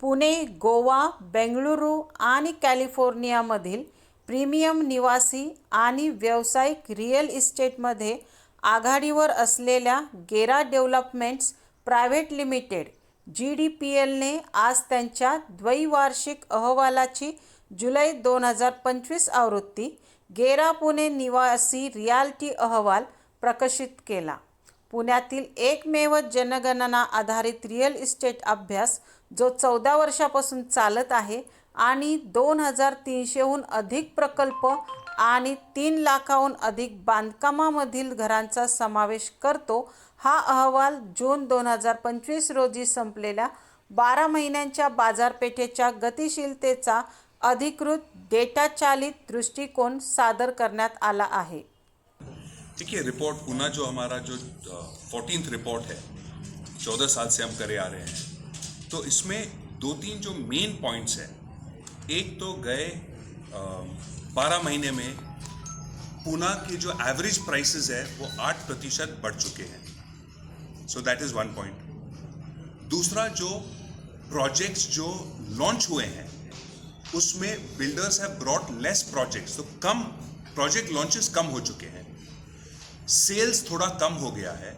पुणे, गोवा, बेंगळुरू आणि कॅलिफोर्नियामधील प्रीमियम निवासी आणि व्यावसायिक रिअल इस्टेटमध्ये आघाडीवर असलेल्या गेरा डेव्हलपमेंट्स प्रायव्हेट लिमिटेड GDPLने आज त्यांच्या द्वैवार्षिक अहवालाची जुलै 2025 आवृत्ती गेरा पुणे निवासी रियाल्टी अहवाल प्रकाशित केला. पुण्यातील एकमेव जनगणना आधारित रिअल इस्टेट अभ्यास जो 14 वर्षापासून चालत आहे आणि 2300हून अधिक प्रकल्प आणि 3 लाखाहून अधिक बांधकामामधील घरांचा समावेश करतो. हा अहवाल जून 2025 रोजी संपलेल्या 12 महिन्यांच्या बाजारपेठेच्या गतिशीलतेचा अधिकृत डेटाचालित दृष्टिकोन सादर करण्यात आला आहे. देखिए, रिपोर्ट पूना जो हमारा जो 14th रिपोर्ट है, 14 साल से हम करे आ रहे हैं, तो इसमें 2-3 जो मेन पॉइंट्स हैं. एक तो गए 12 महीने में पूना के जो एवरेज प्राइसेस है वो 8% बढ़ चुके हैं. So that is one point. दूसरा, जो प्रोजेक्ट्स जो लॉन्च हुए हैं उसमें builders have brought less projects, तो कम प्रोजेक्ट लॉन्चेस कम हो चुके हैं. सेल्स थोड़ा कम हो गया है.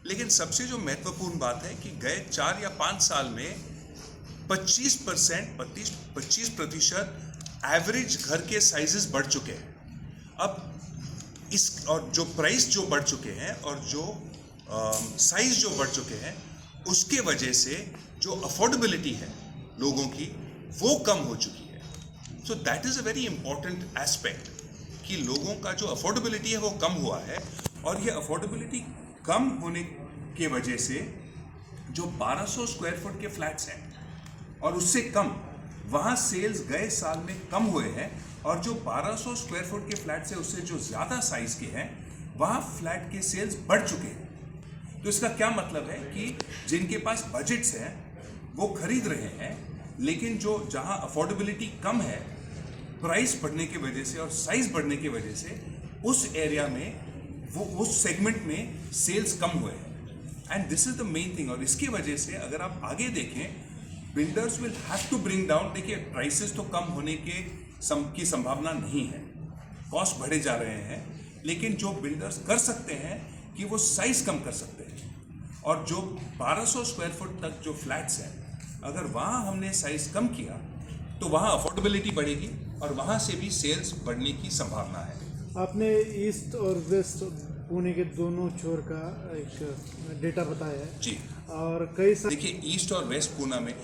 लेकिन सबसे जो महत्वपूर्ण बात है कि गए 4 या 5 साल में 25% एवरेज घर के साइजेस बढ़ चुके हैं. अब इस और जो प्राइस जो बढ़ चुके हैं और जो साइज जो बढ़ चुके हैं उसके वजह से जो अफोर्डेबिलिटी है लोगों की वो कम हो चुकी है. So that is a very important aspect कि लोगों का जो अफोर्डेबिलिटी है वो कम हुआ है. और ये अफोर्डेबिलिटी कम होने के वजह से जो 1200 स्क्वायर फुट के फ्लैट्स हैं और उससे कम, वहाँ सेल्स गए साल में कम हुए हैं. और जो 1200 स्क्वायर फुट के फ्लैट्स हैं उससे जो ज़्यादा साइज़ के हैं वहाँ फ्लैट के सेल्स बढ़ चुके हैं. तो इसका क्या मतलब है कि जिनके पास बजट्स हैं वो खरीद रहे हैं, लेकिन जो जहाँ अफोर्डेबिलिटी कम है प्राइस बढ़ने की वजह से और साइज बढ़ने की वजह से उस एरिया में वो उस सेगमेंट में सेल्स कम हुए हैं. And this is the main thing. और इसकी वजह से अगर आप आगे देखें, builders will have to bring down. देखिए, प्राइसेस तो कम होने की संभावना नहीं है, कॉस्ट बढ़े जा रहे हैं, लेकिन जो बिल्डर्स कर सकते हैं कि वो साइज कम कर सकते हैं. और जो 1200 स्क्वायर फुट तक जो फ्लैट्स हैं, अगर वहाँ हमने साइज कम किया तो वहाँ अफोर्डेबिलिटी बढ़ेगी और वहाँ से भी सेल्स बढ़ने की संभावना है. आपने ईस्ट और वेस्ट पुणे के दोनों छोर का एक डेटा बताया है जी. और कई देखिए, ईस्ट और वेस्ट पुणे में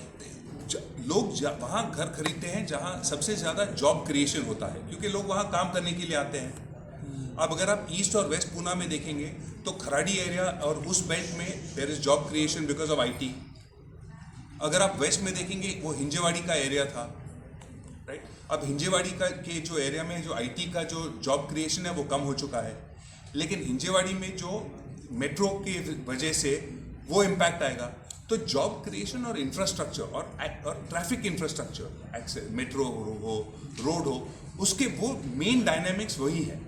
लोग वहाँ घर खरीदते हैं जहाँ सबसे ज़्यादा जॉब क्रिएशन होता है, क्योंकि लोग वहाँ काम करने के लिए आते हैं. अब अगर आप ईस्ट और वेस्ट पुणे में देखेंगे तो खराड़ी एरिया और उस बेल्ट में there is job creation because of IT. अगर आप वेस्ट में देखेंगे वो हिंजेवाड़ी का एरिया था, राइट. अब हिंजेवाड़ी का के जो एरिया में जो IT का जो जॉब क्रिएशन है वो कम हो चुका है, लेकिन हिंजेवाड़ी में जो मेट्रो की वजह से वो इम्पैक्ट आएगा. तो जॉब क्रिएशन और इंफ्रास्ट्रक्चर और ट्रैफिक इंफ्रास्ट्रक्चर, मेट्रो हो, रोड हो, उसके वो मेन डायनामिक्स वही है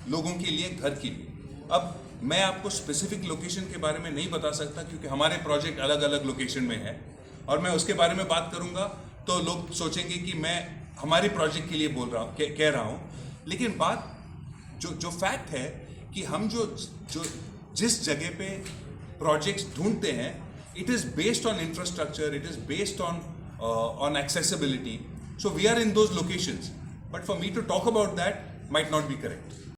लोगों के लिए, घर के लिए. अब मैं आपको स्पेसिफिक लोकेशन के बारे में नहीं बता सकता क्योंकि हमारे प्रोजेक्ट अलग अलग लोकेशन में है, और मैं उसके बारे में बात करूंगा तो लोग सोचेंगे कि मैं हमारे प्रोजेक्ट के लिए बोल रहा हूँ, कह रहा हूँ. लेकिन बात जो फैक्ट है कि हम जो जिस जगह पे प्रोजेक्ट्स ढूंढते हैं, it is based on infrastructure, it is based on accessibility. So we are in those locations, but for me to talk about that might not be correct.